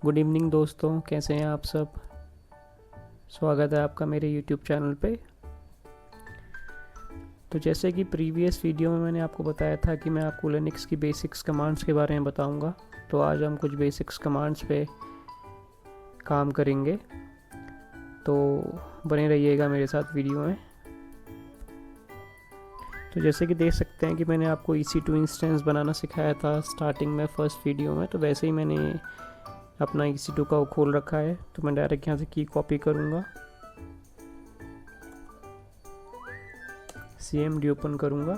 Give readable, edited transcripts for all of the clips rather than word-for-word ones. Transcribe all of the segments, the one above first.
Good evening दोस्तों, कैसे हैं आप सब। स्वागत है आपका मेरे यूट्यूब चैनल पे। तो जैसे कि प्रीवियस वीडियो में मैंने आपको बताया था कि मैं आपको लिनक्स की बेसिक्स कमांड्स के बारे में बताऊंगा। तो आज हम कुछ बेसिक्स कमांड्स पे काम करेंगे, तो बने रहिएगा मेरे साथ वीडियो में। तो जैसे कि देख सकते हैं कि मैंने आपको EC2 इंस्टेंस बनाना सिखाया था स्टार्टिंग में फर्स्ट वीडियो में, तो वैसे ही मैंने अपना EC2 का वो खोल रखा है। तो मैं डायरेक्ट यहाँ से की कॉपी करूँगा, CMD ओपन करूँगा,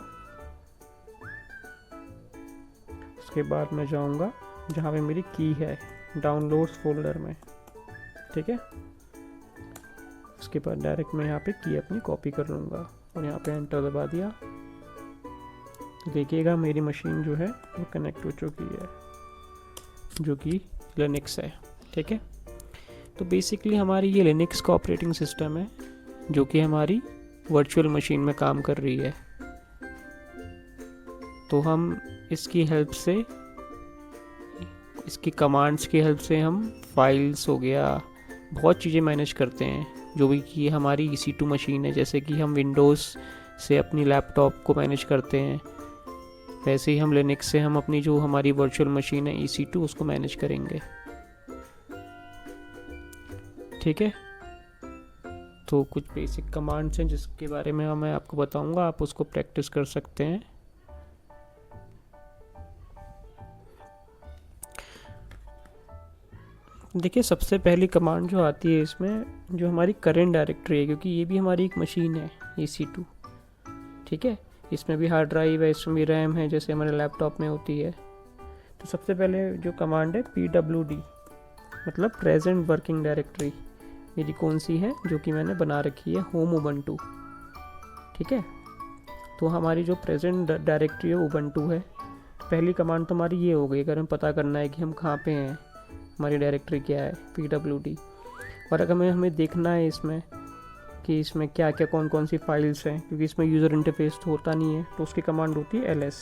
उसके बाद मैं जाऊँगा जहाँ पे मेरी की है डाउनलोड्स फोल्डर में। ठीक है, उसके बाद डायरेक्ट मैं यहाँ पे की अपनी कॉपी कर लूँगा और यहाँ पे एंटर दबा दिया। तो देखिएगा मेरी मशीन जो है वो कनेक्ट हो चुकी है, जो कि लिनक्स है। ठीक है, तो बेसिकली हमारी ये लिनक्स का ऑपरेटिंग सिस्टम है जो कि हमारी वर्चुअल मशीन में काम कर रही है। तो हम इसकी हेल्प से, इसकी कमांड्स की हेल्प से हम फाइल्स हो गया, बहुत चीज़ें मैनेज करते हैं, जो भी कि हमारी EC2 मशीन है। जैसे कि हम विंडोज़ से अपनी लैपटॉप को मैनेज करते हैं, वैसे ही हम लिनक्स से हम अपनी जो हमारी वर्चुअल मशीन है EC2 उसको मैनेज करेंगे। ठीक है, तो कुछ बेसिक कमांड्स हैं जिसके बारे में मैं आपको बताऊंगा, आप उसको प्रैक्टिस कर सकते हैं। देखिए, सबसे पहली कमांड जो आती है इसमें, जो हमारी करेंट डायरेक्टरी है, क्योंकि ये भी हमारी एक मशीन है EC2। ठीक है, इसमें भी हार्ड ड्राइव है, इसमें भी रैम है, जैसे हमारे लैपटॉप में होती है। तो सबसे पहले जो कमांड है PWD, मतलब प्रेजेंट वर्किंग डायरेक्टरी, मेरी कौन सी है, जो कि मैंने बना रखी है होम उबंटू। ठीक है, तो हमारी जो प्रेजेंट डायरेक्टरी है उबंटू है। पहली कमांड तो हमारी ये हो गई, अगर हमें पता करना है कि हम कहाँ पे हैं, हमारी डायरेक्टरी क्या है, PWD। और अगर हमें देखना है इसमें कि इसमें क्या क्या कौन कौन सी फाइल्स हैं, क्योंकि इसमें यूज़र इंटरफेस तो होता नहीं है, तो उसकी कमांड होती है LS।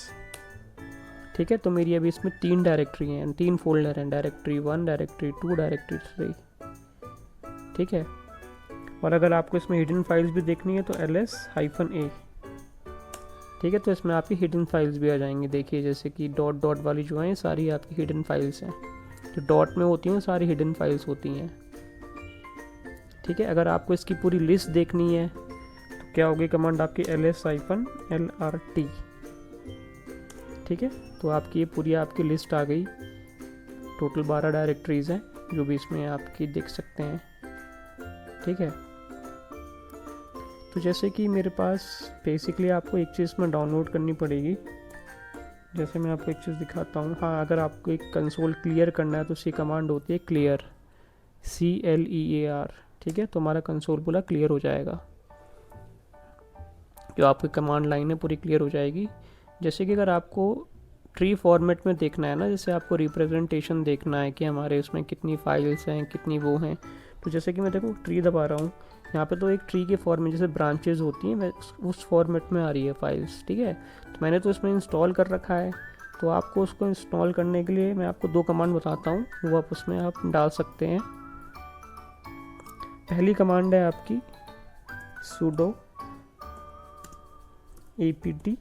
ठीक है, तो मेरी अभी इसमें 3 डायरेक्टरी हैं, 3 फोल्डर हैं, डायरेक्टरी 1, डायरेक्टरी 2, डायरेक्टरी 3। ठीक है, और अगर आपको इसमें हिडन फाइल्स भी देखनी है तो LS-A। ठीक है, तो इसमें आपकी हिडन फाइल्स भी आ जाएंगी। देखिए, जैसे कि डॉट डॉट वाली जो है सारी आपकी हिडन फाइल्स हैं, जो डॉट में होती हैं सारी हिडन फाइल्स होती हैं। ठीक है, अगर आपको इसकी पूरी लिस्ट देखनी है तो क्या होगी कमांड आपकी LS-LRT। ठीक है, तो आपकी ये पूरी आपकी लिस्ट आ गई। टोटल 12 डायरेक्टरीज हैं जो भी इसमें आपकी देख सकते हैं। ठीक है, तो जैसे कि मेरे पास बेसिकली आपको एक चीज़ में डाउनलोड करनी पड़ेगी। जैसे मैं आपको एक चीज़ दिखाता हूँ। हाँ, अगर आपको एक कंसोल क्लियर करना है तो उसकी कमांड होती है क्लियर, CLEAR। ठीक है, तो हमारा कंसोल पूरा क्लियर हो जाएगा, जो आपकी कमांड लाइन है पूरी क्लियर हो जाएगी। जैसे कि अगर आपको ट्री फॉर्मेट में देखना है ना, जैसे आपको रिप्रेजेंटेशन देखना है कि हमारे उसमें कितनी फाइल्स हैं, कितनी वो हैं, तो जैसे कि मैं देखो ट्री दबा रहा हूँ, यहाँ पे तो एक ट्री के फॉर्म में जैसे ब्रांचेज होती हैं उस फॉर्मेट में आ रही है फाइल्स। ठीक है, तो मैंने तो इसमें इंस्टॉल कर रखा है। तो आपको उसको इंस्टॉल करने के लिए मैं आपको 2 कमांड बताता हूँ, वो आप उसमें आप डाल सकते हैं। पहली कमांड है आपकी sudo apt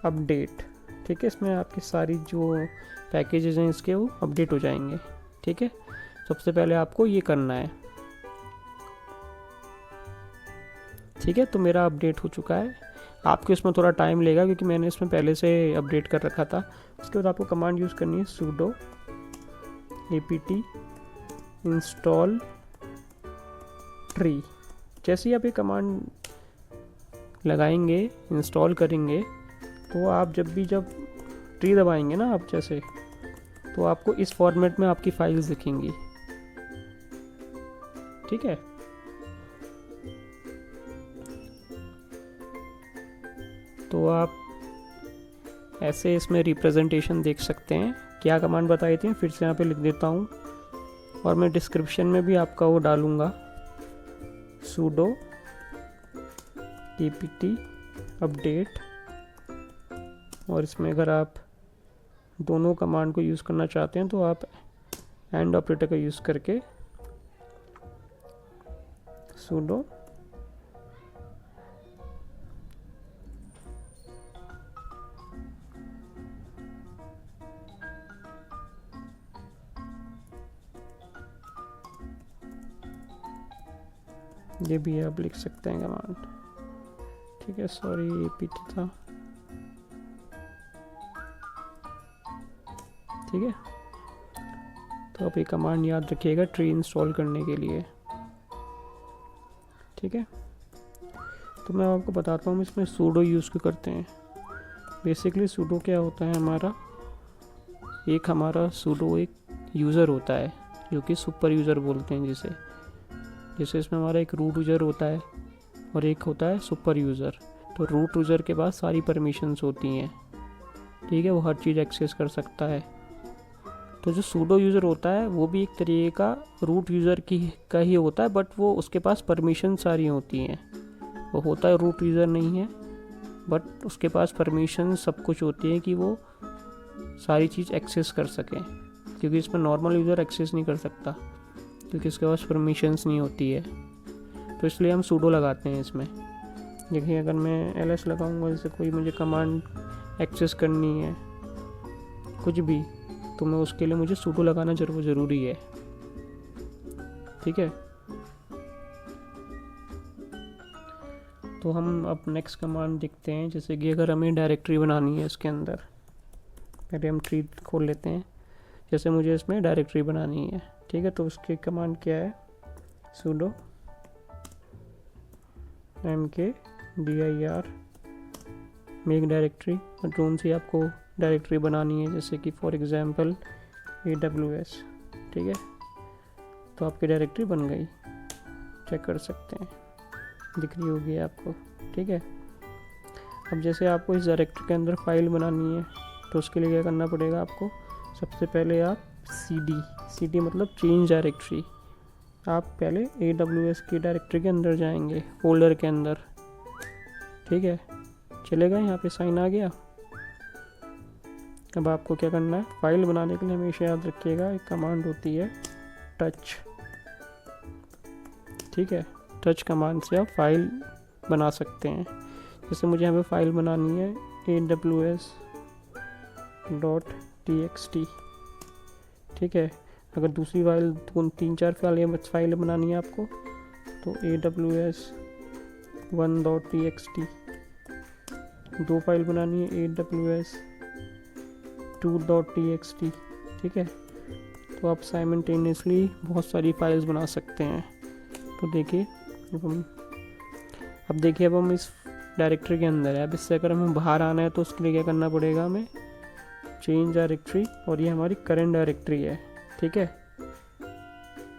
अपडेट। ठीक है, इसमें आपकी सारी जो पैकेजेस हैं इसके वो अपडेट हो जाएंगे। ठीक है, सबसे पहले आपको ये करना है। ठीक है, तो मेरा अपडेट हो चुका है। आपके उसमें थोड़ा टाइम लेगा क्योंकि मैंने इसमें पहले से अपडेट कर रखा था। उसके बाद आपको कमांड यूज़ करनी है sudo apt install tree। जैसे ही आप ये कमांड लगाएंगे, इंस्टॉल करेंगे, तो आप जब ट्री दबाएंगे ना आप जैसे, तो आपको इस फॉर्मेट में आपकी फाइल्स दिखेंगी। ठीक है, तो आप ऐसे इसमें रिप्रेजेंटेशन देख सकते हैं। क्या कमांड बताई थी फिर से यहाँ पे लिख देता हूँ, और मैं डिस्क्रिप्शन में भी आपका वो डालूँगा, sudo apt अपडेट। और इसमें अगर आप दोनों कमांड को यूज़ करना चाहते हैं तो आप एंड ऑपरेटर का यूज़ करके sudo ये भी आप लिख सकते हैं कमांड, ठीक है। सॉरी ये पीछे था, ठीक है। तो आप ये कमांड याद रखिएगा ट्री इंस्टॉल करने के लिए, ठीक है। तो मैं आपको बताता हूँ इसमें सूडो यूज़ क्यों करते हैं। बेसिकली सूडो क्या होता है, हमारा सूडो एक यूज़र होता है जो कि सुपर यूज़र बोलते हैं जिसे, जैसे इसमें हमारा एक रूट यूज़र होता है और एक होता है सुपर यूज़र। तो रूट यूज़र के पास सारी परमिशंस होती हैं, ठीक है, वो हर चीज़ एक्सेस कर सकता है। तो जो सूडो यूज़र होता है वो भी एक तरीके का रूट यूज़र का ही होता है, बट वो उसके पास परमिशन सारी होती हैं। वो होता है रूट यूज़र नहीं है, बट उसके पास परमिशन सब कुछ होती है कि वो सारी चीज़ एक्सेस कर सकें, क्योंकि इसमें नॉर्मल यूज़र एक्सेस नहीं कर सकता क्योंकि उसके पास परमिशंस नहीं होती है। तो इसलिए हम सूडो लगाते हैं इसमें। देखिए अगर मैं ls लगाऊंगा, जैसे कोई मुझे कमांड एक्सेस करनी है कुछ भी, तो मैं उसके लिए मुझे सूडो लगाना ज़रूरी है, ठीक है। तो हम अब नेक्स्ट कमांड देखते हैं, जैसे कि अगर हमें डायरेक्टरी बनानी है इसके अंदर, पहले हम ट्री खोल लेते हैं। जैसे मुझे इसमें डायरेक्टरी बनानी है, ठीक है, तो उसकी कमांड क्या है, sudo mkdir मेक डायरेक्टरी, और जोन से आपको डायरेक्टरी बनानी है, जैसे कि फॉर एग्जांपल AWS, ठीक है। तो आपकी डायरेक्टरी बन गई, चेक कर सकते हैं, दिख रही होगी आपको, ठीक है। अब जैसे आपको इस डायरेक्टरी के अंदर फाइल बनानी है, तो उसके लिए क्या करना पड़ेगा आपको, सबसे पहले आप cd मतलब चेंज डायरेक्टरी, आप पहले AWS की डायरेक्टरी के अंदर जाएंगे, फोल्डर के अंदर, ठीक है। चलेगा, यहाँ पे साइन आ गया। अब आपको क्या करना है, फाइल बनाने के लिए हमेशा याद रखिएगा एक कमांड होती है टच, ठीक है। टच कमांड से आप फाइल बना सकते हैं। जैसे मुझे यहाँ पे फाइल बनानी है aws.txt, ठीक है। अगर दूसरी फाइल 3-4 फाइल बनानी है आपको, तो aws1.txt, 2 फाइल बनानी है aws2.txt, ठीक है। तो आप साइमल्टेनियसली बहुत सारी फाइल्स बना सकते हैं। तो देखिए अब हम इस डायरेक्टरी के अंदर है। अब इससे अगर हमें बाहर आना है तो उसके लिए क्या करना पड़ेगा, हमें चेंज डायरेक्टरी, और ये हमारी करंट डायरेक्टरी है, ठीक है।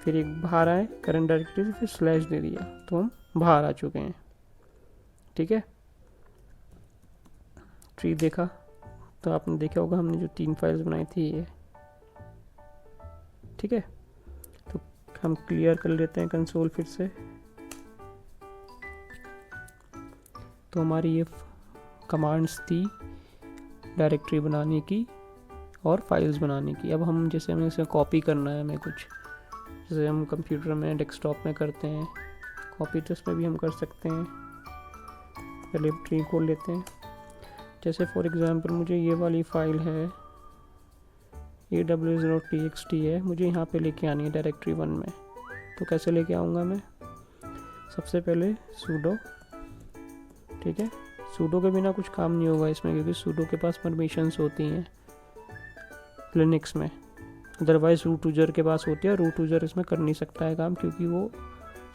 फिर एक बाहर आए करंट डायरेक्टरी से, फिर स्लैश दे दिया, तो हम बाहर आ चुके हैं, ठीक है। ट्री देखा तो आपने देखा होगा हमने जो 3 फाइल्स बनाई थी ये, ठीक है। तो हम क्लियर कर लेते हैं कंसोल फिर से। तो हमारी ये कमांड्स थी डायरेक्टरी बनाने की और फाइल्स बनाने की। अब हम जैसे हमें इसे कॉपी करना है, हमें कुछ जैसे हम कंप्यूटर में डेस्कटॉप में करते हैं कॉपी, तो इसमें भी हम कर सकते हैं। पहले ट्री खोल लेते हैं। जैसे फॉर एग्जांपल मुझे ये वाली फाइल है aws.txt है, मुझे यहाँ पे लेके आनी है डायरेक्टरी 1 में। तो कैसे लेके आऊँगा मैं, सबसे पहले sudo, ठीक है। sudo के बिना कुछ काम नहीं होगा इसमें, क्योंकि sudo के पास परमिशंस होती हैं लिनक्स में, अदरवाइज़ रूट यूज़र के पास होती है। रूट यूज़र इसमें कर नहीं सकता है काम, क्योंकि वो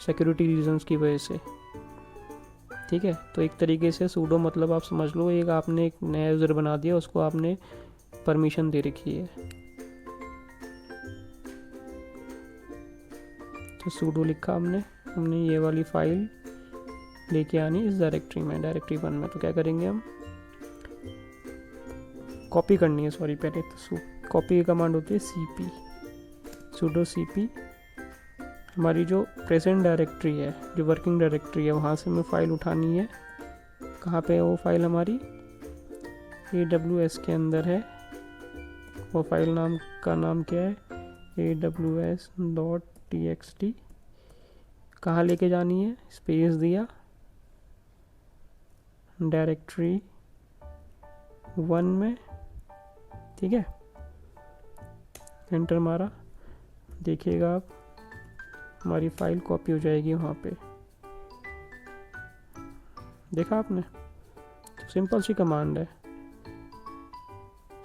सिक्योरिटी रीजंस की वजह से, ठीक है। तो एक तरीके से sudo मतलब आप समझ लो, एक आपने एक नया यूज़र बना दिया, उसको आपने परमिशन दे रखी है। तो sudo लिखा हमने ये वाली फाइल लेके आनी इस डायरेक्टरी में, डायरेक्टरी 1 में। तो क्या करेंगे, हम कॉपी करनी है, सॉरी पहले तो कॉपी की कमांड होती है cp, sudo cp। हमारी जो प्रेजेंट डायरेक्टरी है, जो वर्किंग डायरेक्टरी है, वहाँ से हमें फ़ाइल उठानी है। कहाँ पे है वो फाइल, हमारी AWS के अंदर है। वो फाइल का नाम क्या है, aws.txt कहाँ लेके जानी है, स्पेस दिया, डायरेक्टरी 1 में, ठीक है, एंटर मारा, देखिएगा आप हमारी फाइल कॉपी हो जाएगी वहाँ पे। देखा आपने, सिंपल सी कमांड है,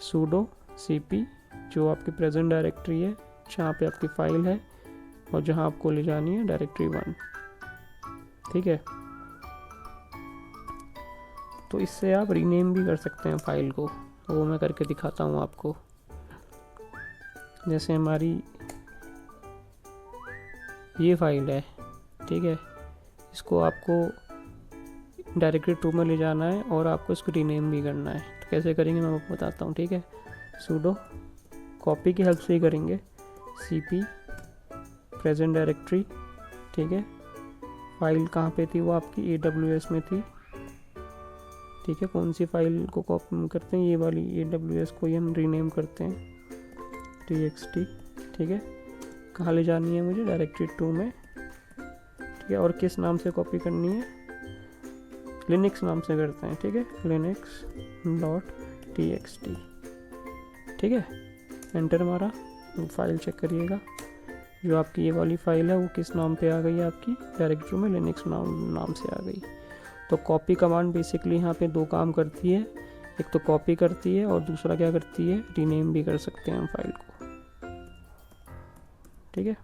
sudo cp जो आपकी प्रेजेंट डायरेक्टरी है जहाँ पे आपकी फाइल है और जहाँ आपको ले जानी है डायरेक्टरी 1, ठीक है। तो इससे आप रीनेम भी कर सकते हैं फाइल को, तो वो मैं करके दिखाता हूँ आपको। जैसे हमारी ये फाइल है, ठीक है, इसको आपको डायरेक्टरी 2 में ले जाना है और आपको इसको रीनेम भी करना है। तो कैसे करेंगे मैं आपको बताता हूँ, ठीक है। sudo कॉपी की हेल्प से ही करेंगे, cp प्रेजेंट डायरेक्टरी, ठीक है, फाइल कहाँ पे थी, वो आपकी AWS में थी, ठीक है। कौन सी फाइल को कॉपी करते हैं, ये वाली AWS को ही हम रीनेम करते हैं txt, ठीक है। कहाँ ले जानी है मुझे, डायरेक्टरी 2 में, ठीक है। और किस नाम से कॉपी करनी है, लिनक्स नाम से करते हैं, ठीक है, linux.txt, ठीक है। एंटर मारा, फाइल चेक करिएगा, जो आपकी ये वाली फाइल है वो किस नाम पे आ गई है, आपकी डायरेक्टरी में लिनक्स नाम से आ गई। तो कॉपी कमांड बेसिकली यहाँ पे 2 काम करती है, एक तो कॉपी करती है और दूसरा क्या करती है, रीनेम भी कर सकते हैं हम फाइल को, ठीक है।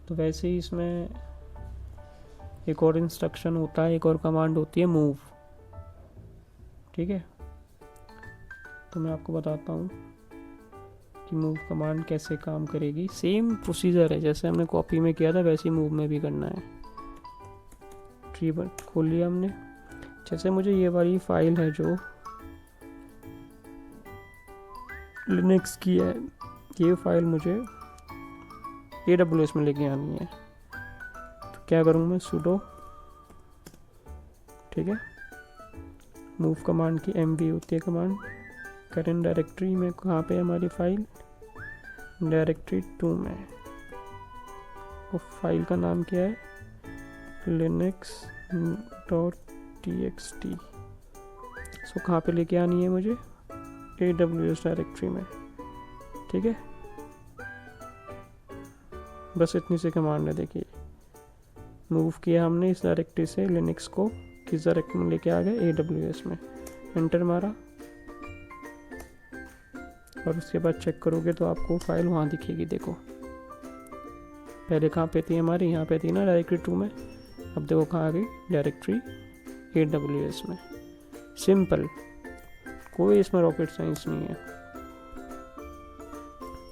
तो वैसे ही इसमें एक और इंस्ट्रक्शन होता है, एक और कमांड होती है मूव, ठीक है। तो मैं आपको बताता हूँ कि मूव कमांड कैसे काम करेगी। सेम प्रोसीजर है, जैसे हमने कॉपी में किया था वैसे ही मूव में भी करना है। ट्री खोल लिया हमने। जैसे मुझे ये वाली फाइल है जो लिनक्स की है, ये फाइल मुझे AWS में लेके आनी है, तो क्या करूँ मैं, sudo, ठीक है, मूव कमांड की MV होती है कमांड, करेंट डायरेक्टरी में कहाँ पे हमारी फाइल, डायरेक्टरी 2 में, और फाइल का नाम क्या है, linux.txt। सो कहाँ पे लेके आनी है मुझे, AWS डायरेक्टरी में, ठीक है। बस इतनी सी कमांड है, देखिए मूव किया हमने इस डायरेक्टरी से लिनक्स को, किस डायरेक्टरी में लेके आ गए, AWS में, एंटर मारा, और उसके बाद चेक करोगे तो आपको फाइल वहाँ दिखेगी। देखो पहले कहाँ पे थी हमारी, यहाँ पे थी ना डायरेक्टरी 2 में, अब देखो कहाँ आ गई, डायरेक्टरी AWS में। सिंपल, कोई इसमें रॉकेट साइंस नहीं है,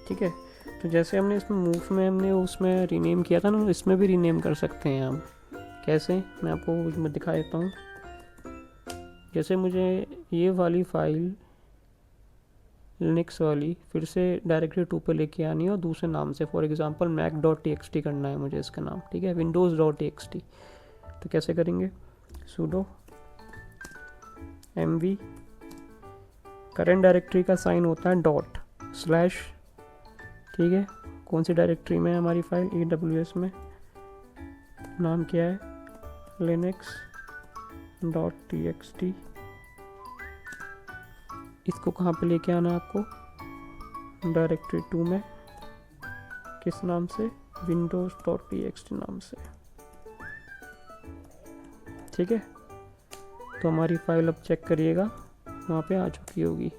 ठीक है। तो जैसे हमने इसमें मूव में हमने उसमें रीनेम किया था ना, इसमें भी रीनेम कर सकते हैं हम। कैसे, मैं आपको इसमें दिखा देता हूँ। जैसे मुझे ये वाली फाइल लिनक्स वाली फिर से डायरेक्टरी 2 पे लेके आनी है और दूसरे नाम से, फॉर एग्जांपल mac.txt करना है मुझे इसका नाम, ठीक है, windows.txt। तो कैसे करेंगे, sudo mv, करंट डायरेक्टरी का साइन होता है डॉट स्लैश, ठीक है। कौन सी डायरेक्टरी में है हमारी फाइल, AWS में, नाम क्या है, linux.txt। इसको कहाँ पे लेके आना है आपको, डायरेक्टरी 2 में, किस नाम से, windows.txt नाम से, ठीक है। तो हमारी फाइल अब चेक करिएगा वहाँ पे आ चुकी होगी,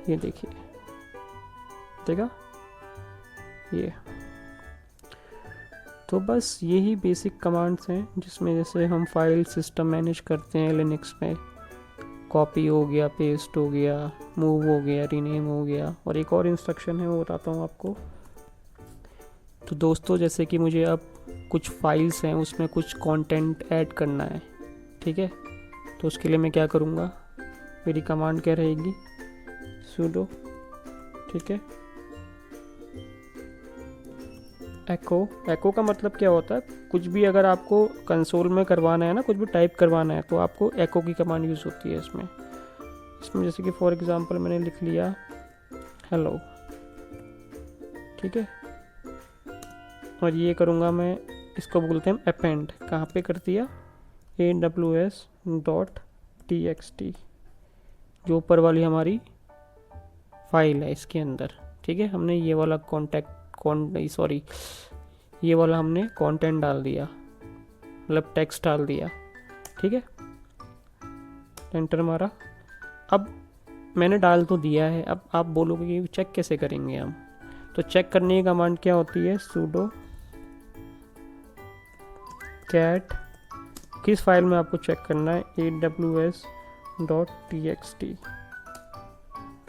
ये देखिए, देखा ये। तो बस यही बेसिक कमांड्स हैं जिसमें जैसे हम फाइल सिस्टम मैनेज करते हैं लिनक्स में, कॉपी हो गया, पेस्ट हो गया, मूव हो गया, रीनेम हो गया, और एक और इंस्ट्रक्शन है वो बताता हूँ आपको। तो दोस्तों जैसे कि मुझे अब कुछ फाइल्स हैं उसमें कुछ कंटेंट ऐड करना है, ठीक है। तो उसके लिए मैं क्या करूँगा, मेरी कमांड क्या रहेगी, sudo, ठीक है, एको का मतलब क्या होता है, कुछ भी अगर आपको कंसोल में करवाना है ना, कुछ भी टाइप करवाना है तो आपको एको की कमांड यूज़ होती है इसमें। जैसे कि फॉर एग्जांपल मैंने लिख लिया हेलो, ठीक है। और ये करूँगा मैं, इसको बोलते हैं अपेंड। कहाँ पे कर दिया, aws.txt, जो ऊपर वाली हमारी फाइल है इसके अंदर, ठीक है। हमने ये वाला ये वाला हमने कंटेंट डाल दिया, मतलब टेक्स्ट डाल दिया, ठीक है। एंटर मारा। अब मैंने डाल तो दिया है, अब आप बोलोगे कि चेक कैसे करेंगे हम। तो चेक करने की कमांड क्या होती है, sudo cat, किस फाइल में आपको चेक करना है, aws.txt।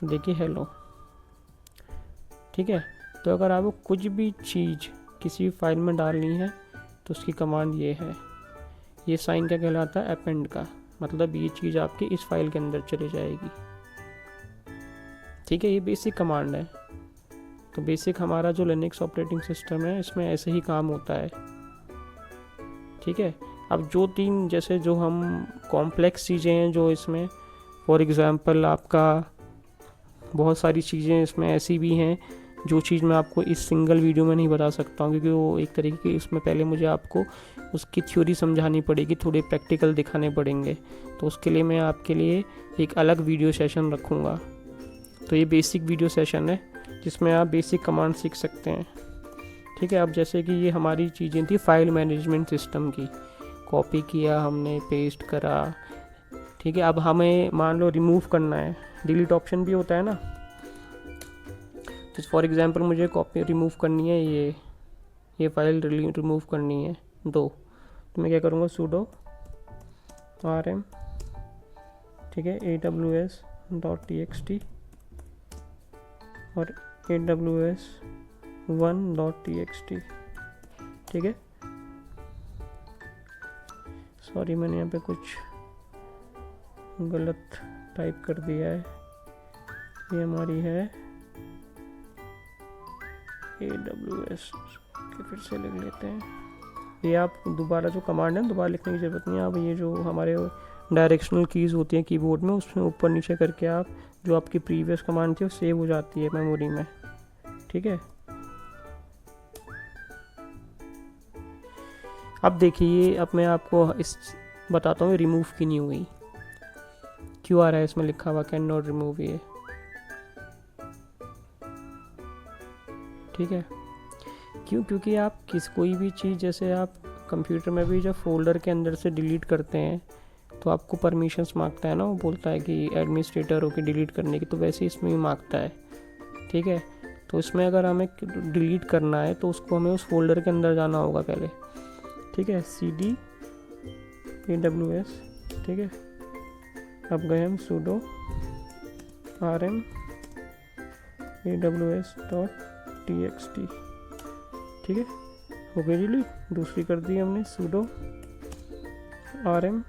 तो देखिए हेलो, ठीक है। तो अगर आपको कुछ भी चीज़ किसी फाइल में डालनी है तो उसकी कमांड ये है। ये साइन क्या कहलाता है, अपेंड का, मतलब ये चीज़ आपकी इस फाइल के अंदर चली जाएगी, ठीक है। ये बेसिक कमांड है। तो बेसिक हमारा जो लिनक्स ऑपरेटिंग सिस्टम है इसमें ऐसे ही काम होता है, ठीक है। अब जो तीन जैसे जो हम कॉम्प्लेक्स चीज़ें हैं जो इसमें, फॉर एग्ज़ाम्पल आपका बहुत सारी चीज़ें इसमें ऐसी भी हैं जो चीज़ मैं आपको इस सिंगल वीडियो में नहीं बता सकता हूँ, क्योंकि वो एक तरीके की, उसमें पहले मुझे आपको उसकी थ्योरी समझानी पड़ेगी, थोड़े प्रैक्टिकल दिखाने पड़ेंगे। तो उसके लिए मैं आपके लिए एक अलग वीडियो सेशन रखूँगा। तो ये बेसिक वीडियो सेशन है जिसमें आप बेसिक कमांड सीख सकते हैं, ठीक है। अब जैसे कि ये हमारी चीज़ें थी फाइल मैनेजमेंट सिस्टम की, कॉपी किया हमने, पेस्ट करा, ठीक है। अब हमें मान लो रिमूव करना है, डिलीट ऑप्शन भी होता है ना। तो फॉर एग्जांपल मुझे कॉपी रिमूव करनी है, ये फाइल रिमूव करनी है 2, तो मैं क्या करूँगा, sudo rm, ठीक है, aws.txt और aws1.txt, ठीक है। सॉरी, मैंने यहाँ पे कुछ गलत टाइप कर दिया है। ये हमारी है AWS, फिर से लिख लेते हैं। ये आप दोबारा जो कमांड है दोबारा लिखने की ज़रूरत नहीं है। आप ये जो हमारे डायरेक्शनल कीज़ होती हैं कीबोर्ड में, उसमें ऊपर नीचे करके आप जो आपकी प्रीवियस कमांड थी वो सेव हो जाती है मेमोरी में, ठीक है। अब देखिए, अब मैं आपको इस बताता हूँ रिमूव की नहीं हुई, क्यों आ रहा है इसमें लिखा हुआ कैन नॉट रिमूव, ये ठीक है। क्यों, क्योंकि आप कोई भी चीज़, जैसे आप कंप्यूटर में भी जब फोल्डर के अंदर से डिलीट करते हैं तो आपको परमिशंस मांगता है ना, वो बोलता है कि एडमिनिस्ट्रेटर हो के डिलीट करने की, तो वैसे इसमें भी मांगता है, ठीक है। तो इसमें अगर हमें डिलीट करना है तो उसको हमें उस फोल्डर के अंदर जाना होगा पहले, ठीक है, cd aws, ठीक है। अब गए हम sudo rm aws.txt, ठीक है, हो गई डिलीट। दूसरी कर दी हमने, sudo rm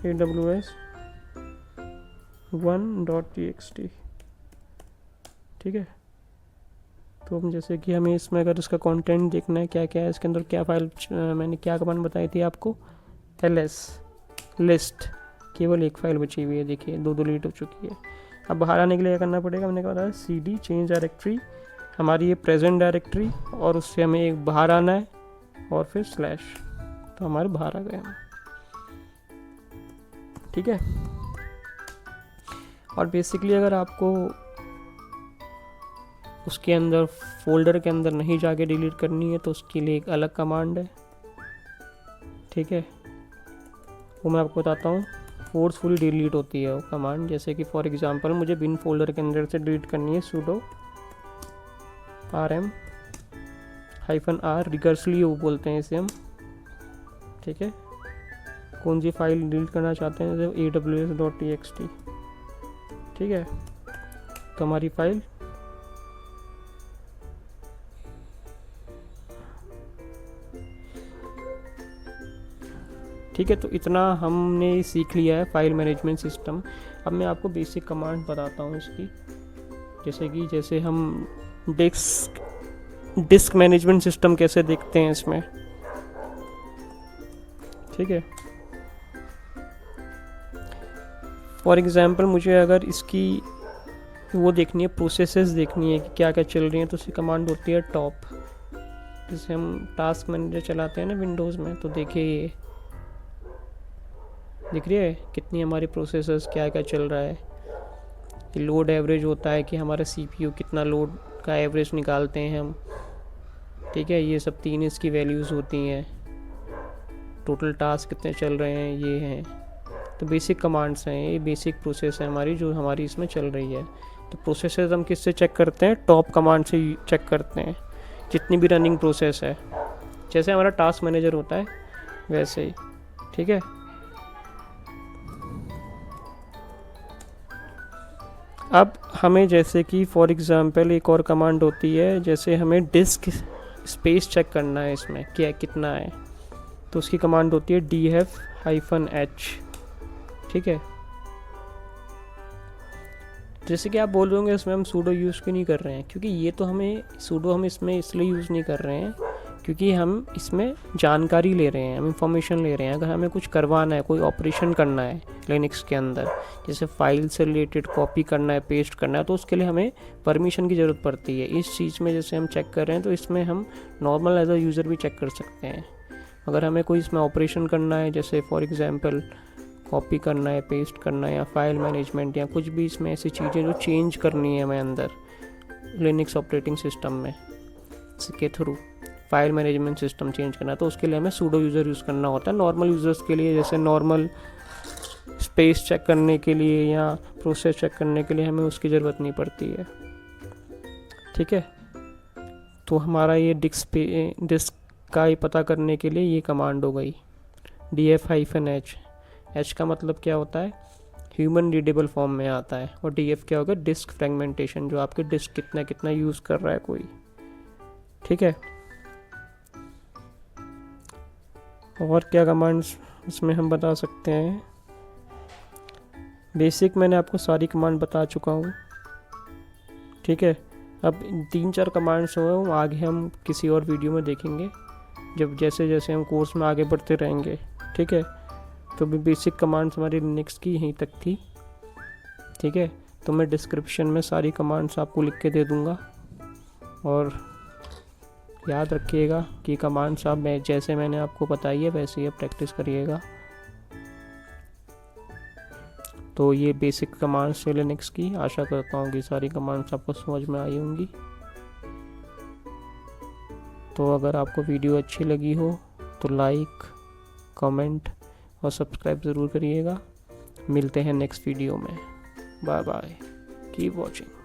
aws1.txt, ठीक है। तो हम जैसे कि हमें इसमें अगर इसका कंटेंट देखना है, क्या क्या है इसके अंदर, क्या फाइल, मैंने क्या कमांड बताई थी आपको, ls लिस्ट, केवल एक फाइल बची हुई है, देखिए 2 डिलीट हो चुकी है। अब बाहर आने के लिए क्या करना पड़ेगा, हमने कहा था cd चेंज डायरेक्टरी, हमारी ये प्रेजेंट डायरेक्टरी, और उससे हमें एक बाहर आना है और फिर स्लैश, तो हमारे बाहर आ गए हम, ठीक है। और बेसिकली अगर आपको उसके अंदर फोल्डर के अंदर नहीं जाके डिलीट करनी है तो उसके लिए एक अलग कमांड है, ठीक है, वो मैं आपको बताता हूँ। फोर्सफुली डिलीट होती है वो कमांड, जैसे कि फॉर एग्जांपल मुझे बिन फोल्डर के अंदर से डिलीट करनी है, sudo rm -r, रिकर्सली वो बोलते हैं इसे हम, ठीक है। कौन सी फाइल डिलीट करना चाहते हैं, जैसे aws.txt, ठीक है। तो हमारी फाइल ठीक है। तो इतना हमने सीख लिया है फाइल मैनेजमेंट सिस्टम। अब मैं आपको बेसिक कमांड बताता हूँ इसकी, जैसे हम डिस्क मैनेजमेंट सिस्टम कैसे देखते हैं इसमें, ठीक है। फॉर एग्जांपल मुझे अगर इसकी वो देखनी है, प्रोसेसेस देखनी है कि क्या क्या चल रही है, तो उसकी कमांड होती है टॉप। जैसे हम टास्क मैनेजर चलाते हैं ना विंडोज़ में, तो देखिए ये दिख रही है कितनी हमारी प्रोसेसर्स क्या क्या चल रहा है। कि लोड एवरेज होता है कि हमारा सीपीयू कितना लोड का एवरेज निकालते हैं हम, ठीक है। ये सब 3 इसकी वैल्यूज़ होती हैं। टोटल टास्क कितने चल रहे हैं ये हैं। तो बेसिक कमांड्स हैं, ये बेसिक प्रोसेस है हमारी जो हमारी इसमें चल रही है। तो प्रोसेसेस हम किससे चेक करते हैं? टॉप कमांड से चेक करते हैं जितनी भी रनिंग प्रोसेस है। जैसे हमारा टास्क मैनेजर होता है वैसे ही, ठीक है। अब हमें जैसे कि फॉर एग्ज़ाम्पल एक और कमांड होती है, जैसे हमें डिस्क स्पेस चेक करना है इसमें क्या कितना है, तो उसकी कमांड होती है df-h, ठीक है। जैसे कि आप बोल रहे होंगे इसमें हम सूडो यूज़ क्यों नहीं कर रहे हैं, क्योंकि ये तो हमें सूडो हम इसमें इसलिए यूज़ नहीं कर रहे हैं क्योंकि हम इसमें जानकारी ले रहे हैं, हम इंफॉर्मेशन ले रहे हैं। अगर हमें कुछ करवाना है, कोई ऑपरेशन करना है लिनक्स के अंदर, जैसे फाइल से रिलेटेड कॉपी करना है, पेस्ट करना है, तो उसके लिए हमें परमिशन की ज़रूरत पड़ती है। इस चीज़ में जैसे हम चेक कर रहे हैं तो इसमें हम नॉर्मल एज अ यूज़र भी चेक कर सकते हैं। अगर हमें कोई इसमें ऑपरेशन करना है, जैसे फॉर एग्ज़ाम्पल कॉपी करना है, पेस्ट करना है, या फाइल मैनेजमेंट, या कुछ भी इसमें ऐसी चीज़ें जो चेंज करनी है हमें अंदर लिनक्स ऑपरेटिंग सिस्टम में के through file management system change करना है, तो उसके लिए हमें सूडो यूज़र यूज़ करना होता है। नॉर्मल यूज़र्स के लिए जैसे नॉर्मल स्पेस चेक करने के लिए या प्रोसेस चेक करने के लिए हमें उसकी ज़रूरत नहीं पड़ती है, ठीक है। तो हमारा ये डिस्क का ही पता करने के लिए ये कमांड हो गई df-h। h का मतलब क्या होता है? ह्यूमन रीडेबल फॉर्म में आता है। और df क्या होगा? डिस्क फ्रेगमेंटेशन, जो आपके डिस्क कितना कितना यूज़ कर रहा है कोई, ठीक है। और क्या कमांड्स इसमें हम बता सकते हैं? बेसिक मैंने आपको सारी कमांड बता चुका हूँ, ठीक है। अब 3-4 कमांड्स हो आगे हम किसी और वीडियो में देखेंगे, जब जैसे जैसे हम कोर्स में आगे बढ़ते रहेंगे, ठीक है। तो भी बेसिक कमांड्स हमारी लिनक्स की यहीं तक थी, ठीक है। तो मैं डिस्क्रिप्शन में सारी कमांड्स आपको लिख के दे दूँगा, और याद रखिएगा कि कमांड्स आप जैसे मैंने आपको बताई है वैसे ही आप प्रैक्टिस करिएगा। तो ये बेसिक कमांड्स से लिनक्स की, आशा करता हूँ कि सारी कमांड्स आपको समझ में आई होंगी। तो अगर आपको वीडियो अच्छी लगी हो तो लाइक, कमेंट और सब्सक्राइब ज़रूर करिएगा। मिलते हैं नेक्स्ट वीडियो में। Bye bye, keep watching.